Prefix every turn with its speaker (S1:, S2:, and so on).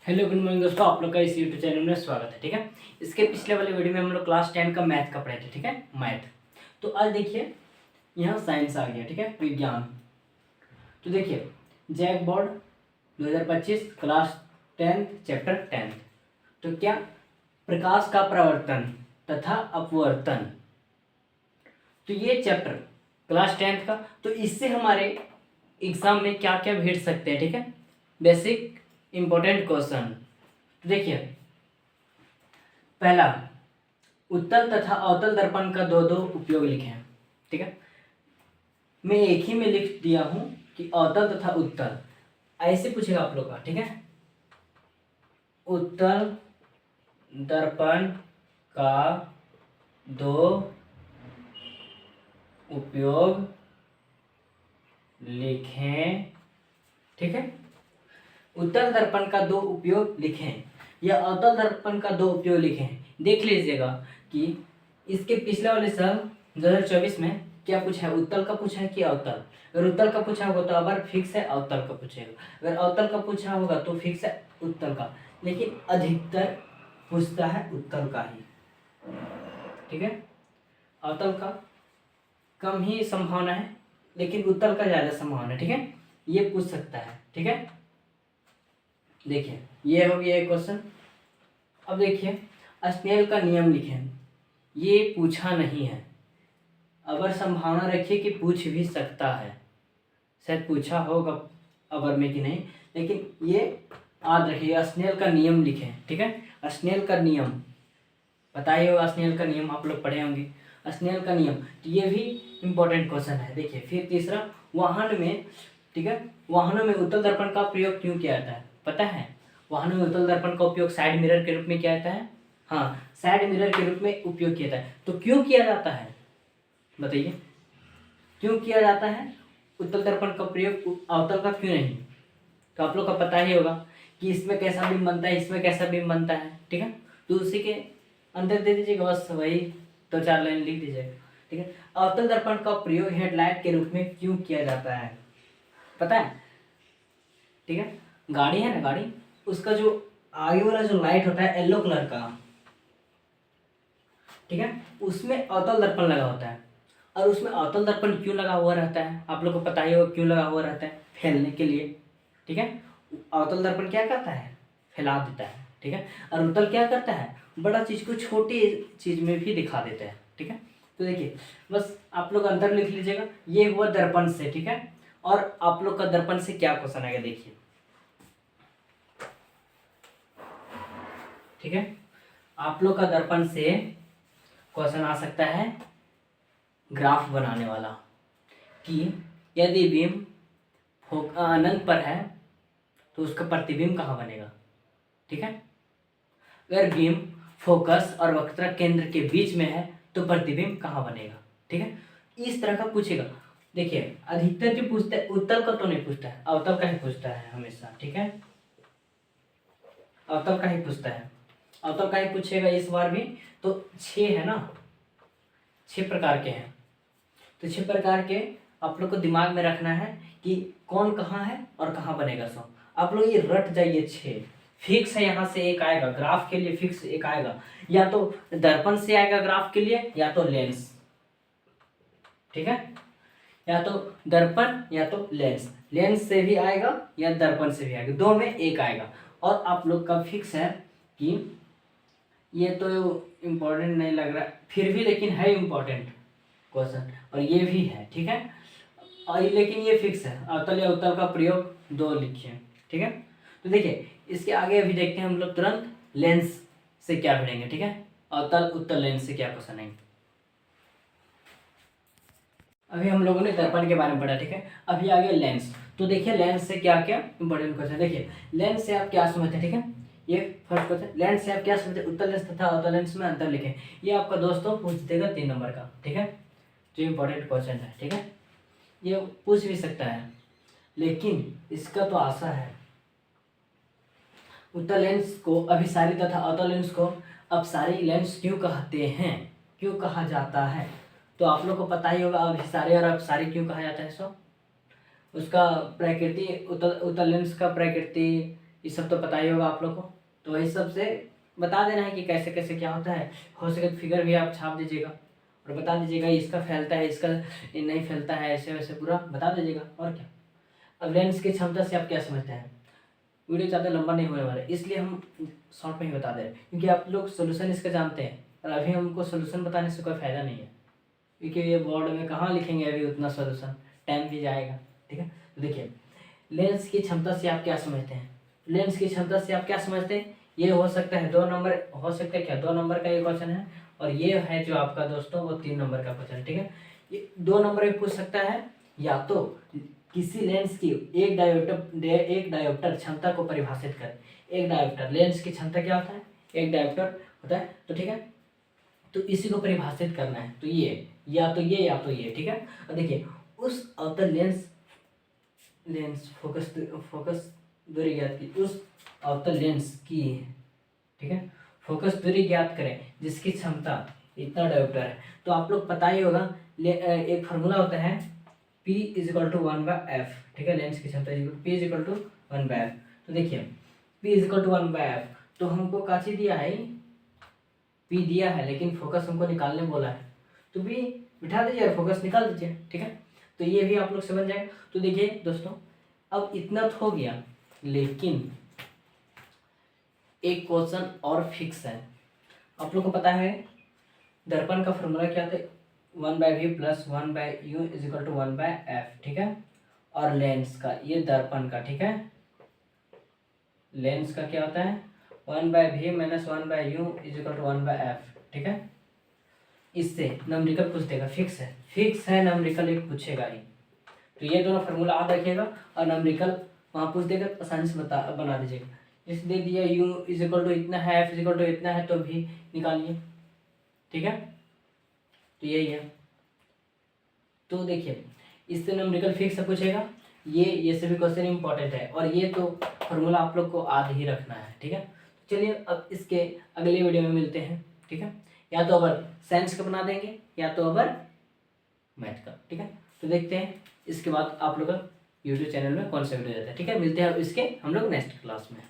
S1: Hello good morning दोस्तों, आप लोग का इस यूट्यूब चैनल में स्वागत है। ठीक है, इसके पिछले वाले वीडियो में हम लोग क्लास 10 का मैथ का पढ़े थे। ठीक है, मैथ। तो आज देखिए यहाँ साइंस आ गया। ठीक है, विज्ञान। तो देखिए जैक बोर्ड 2025 क्लास 10 चैप्टर 10। तो क्या प्रकाश का प्रवर्तन तथा अपवर्तन। तो ये चैप्टर क्लास 10 का, तो इससे हमारे एग्जाम में क्या क्या भेज सकते हैं। ठीक है, बेसिक इंपॉर्टेंट क्वेश्चन। तो देखिए पहला, उत्तल तथा अवतल दर्पण का दो दो उपयोग लिखें। ठीक है, मैं एक ही में लिख दिया हूं कि अवतल तथा उत्तल। ऐसे पूछेगा आप लोग का। ठीक है, उत्तल दर्पण का दो उपयोग लिखें। ठीक है, उत्तल दर्पण का दो उपयोग लिखें या अवतल दर्पण का दो उपयोग लिखें। देख लीजिएगा कि इसके पिछले वाले साल 2024 में क्या पूछा है, उत्तल का पूछा है कि अवतल। अगर उत्तल का पूछा होगा तो अबर फिक्स है अवतल का पूछेगा, अगर अवतल का पूछा होगा तो फिक्स है उत्तल का, लेकिन अधिकतर पूछता है उत्तल का ही। ठीक है, अवतल का कम ही संभावना है, लेकिन उत्तल का ज़्यादा संभावना है। ठीक है, ये पूछ सकता है। ठीक है, देखिए ये हो गया एक क्वेश्चन। अब देखिए स्नेल का नियम लिखें। ये पूछा नहीं है, अगर संभावना रखिए कि पूछ भी सकता है, शायद पूछा होगा अबर में कि नहीं, लेकिन ये याद रखिए स्नेल का नियम लिखें। ठीक है, स्नेल का नियम पता ही होगा, स्नेल का नियम आप लोग पढ़े होंगे। स्नेल का नियम, तो ये भी इम्पोर्टेंट क्वेश्चन है। देखिए फिर तीसरा, वाहन में, ठीक है, वाहनों में उत्तल दर्पण का प्रयोग क्यों किया जाता है पता है। वाहनों में उत्तल दर्पण का उपयोग साइड मिरर के रूप में किया जाता है। हाँ, साइड मिरर के रूप में उपयोग किया जाता है। तो क्यों किया जाता है बताइए, क्यों किया जाता है उत्तल दर्पण का प्रयोग, अवतल का क्यों नहीं। तो आप लोग का पता ही होगा कि इसमें कैसा बिंब बनता है, इसमें कैसा बिंब बनता है। ठीक है, तो उसी के अंदर दे दीजिएगा, बस वही दो चार लाइन लिख दीजिएगा। ठीक है, अवतल दर्पण का प्रयोग हेडलाइट के रूप में क्यों किया जाता है पता है। ठीक है, गाड़ी है ना, गाड़ी, उसका जो आगे वाला जो लाइट होता है येलो कलर का, ठीक है, उसमें अवतल दर्पण लगा होता है। और उसमें अवतल दर्पण क्यों लगा हुआ रहता है आप लोग को पता ही होगा, क्यों लगा हुआ रहता है, फैलने के लिए। ठीक है, अवतल दर्पण क्या करता है, फैला देता है। ठीक है, और उत्तल क्या करता है, बड़ा चीज को छोटी चीज में भी दिखा देता है। ठीक है, तो देखिए बस आप लोग अंदर लिख लीजिएगा, ये हुआ दर्पण से। ठीक है, और आप लोग का दर्पण से क्या क्वेश्चन आएगा देखिए। ठीक है, आप लोग का दर्पण से क्वेश्चन आ सकता है ग्राफ बनाने वाला, कि यदि बिंब अनंत पर है तो उसका प्रतिबिंब कहाँ बनेगा। ठीक है, अगर बिंब फोकस और वक्रता केंद्र के बीच में है तो प्रतिबिंब कहाँ बनेगा। ठीक है, इस तरह का पूछेगा। देखिए अधिकतर जो पूछता है उत्तल का तो नहीं पूछता है, अवतल का ही पूछता है हमेशा। ठीक है, अवतल का ही पूछता है, अवतल का ही पूछेगा इस बार भी। तो 6 है ना, 6 प्रकार के हैं। तो 6 प्रकार के आप लोग को दिमाग में रखना है कि कौन कहाँ है और कहाँ बनेगा। सो आप लोग ये रट जाइए, 6 फिक्स है। यहाँ से एक आएगा ग्राफ के लिए, फिक्स एक आएगा, या तो दर्पण से आएगा ग्राफ के लिए, या तो लेंस। ठीक है, या तो दर्पण या तो लेंस, लेंस से भी आएगा या दर्पण से भी आएगा, दो में एक आएगा। और आप लोग का फिक्स है कि ये तो इम्पोर्टेंट नहीं लग रहा फिर भी, लेकिन है इम्पोर्टेंट क्वेश्चन, और ये भी है। ठीक है, और लेकिन ये फिक्स है, अवतल या उत्तल का प्रयोग 2 लिखिए। ठीक है, तो देखिए इसके आगे अभी देखते हैं हम लोग तुरंत लेंस से क्या पढ़ेंगे। ठीक है, अवतल उत्तल लेंस से क्या क्वेश्चन आएंगे। अभी हम लोगों ने दर्पण के बारे में पढ़ा। ठीक है, अभी आ गया लेंस। तो देखिए लेंस से क्या क्या इंपॉर्टेंट क्वेश्चन। देखिए लेंस से आप क्या समझते हैं। ठीक है, ये फर्स्ट क्वेश्चन, लेंस से आप क्या समझते हैं, उत्तल लेंस तथा अवतल लेंस में अंतर लिखें। ये आपका दोस्तों पूछ देगा 3 नंबर का। ठीक है, जो इंपॉर्टेंट क्वेश्चन है। ठीक है, ये पूछ भी सकता है, लेकिन इसका तो आशा है। उत्तल लेंस को अभिसारी तथा अवतल लेंस को अपसारी लेंस क्यों कहते हैं, क्यों कहा जाता है। तो आप लोग को पता ही होगा अभिसारी और अपसारी क्यों कहा जाता है। सो उसका प्रकृति, उत्तल लेंस का प्रकृति ये सब तो पता ही होगा आप लोग को। तो इस सब से बता देना है कि कैसे कैसे क्या होता है। हो सके तो फिगर भी आप छाप दीजिएगा और बता दीजिएगा इसका फैलता है, इसका नहीं फैलता है, ऐसे वैसे पूरा बता दीजिएगा। और क्या। अब लेंस की क्षमता से आप क्या समझते हैं। वीडियो ज़्यादा लंबा नहीं होने वाला है, इसलिए हम शॉर्ट में ही बता दे रहे हैं, क्योंकि आप लोग सोल्यूशन इसका जानते हैं और अभी हमको सोल्यूशन बताने से कोई फ़ायदा नहीं है, क्योंकि ये बोर्ड में कहाँ लिखेंगे अभी उतना सोल्यूशन, टाइम भी जाएगा। ठीक है। तो देखिए लेंस की क्षमता से आप क्या समझते हैं। लेंस की क्षमता से आप क्या समझते हैं, ये हो सकता है 2 नंबर, हो सकता है क्या 2 नंबर का ये क्वेश्चन है, और ये है जो आपका दोस्तों वो 3 नंबर का क्वेश्चन। ठीक है। ये 2 नंबर में पूछ सकता है, या तो किसी लेंस की एक डायोप्टर क्षमता को परिभाषित कर। एक डायोप्टर, लेंस की क्षमता क्या होता है, एक डायोप्टर होता है। तो ठीक है, तो इसी को परिभाषित करना है। तो ये या तो ये या तो ये। ठीक है। और देखिए उस अवतल लेंस फोकस दूरी ज्ञात की, उस अवतल लेंस की, ठीक है, फोकस दूरी ज्ञात करें जिसकी क्षमता इतना डायोप्टर है। तो आप लोग पता ही होगा एक फार्मूला होता है P इजिकल टू 1/f। ठीक है। लेंस की क्षमता P इजिकल टू 1/f। तो देखिए P इजिकल टू 1/f, तो हमको काची दिया है, P दिया है, लेकिन फोकस हमको निकालने बोला है, तो P बिठा दीजिए और फोकस निकाल दीजिए। ठीक है। तो ये भी आप लोग समझ जाएंगे। तो देखिए दोस्तों अब इतना तो हो गया, लेकिन एक क्वेश्चन और फिक्स है। आप लोग को पता है दर्पण का फॉर्मूला क्या था, 1/v plus 1/u is equal to 1/f। ठीक है। और लेंस का, ये दर्पण का, ठीक है, लेंस का क्या होता है 1/v minus 1/u is equal to 1/f। ठीक है। इससे नंबरिकल पूछ देगा, फिक्स है नंबरिकल एक पूछेगा ही। तो ये दोनों फार्मूला याद रखिएगा और नंबरिकल वहाँ पूछ देगा, आसानी से बना दीजिएगा। जैसे दे दिया u इजिकल टू इतना है, f इजिकल टू इतना है, तो भी निकालिए। ठीक है। तो यही है। तो देखिए इससे नंबरिकल फिक्स से पूछेगा, ये सभी क्वेश्चन इंपॉर्टेंट है, और ये तो फार्मूला आप लोग को याद ही रखना है। ठीक है। चलिए अब इसके अगले वीडियो में मिलते हैं। ठीक है। या तो अबर साइंस का बना देंगे या तो अबर मैथ का। ठीक है। तो देखते हैं इसके बाद आप लोग का यूट्यूब चैनल में कौन सा वीडियो जाता है। ठीक है। मिलते हैं अब इसके हम लोग नेक्स्ट क्लास में।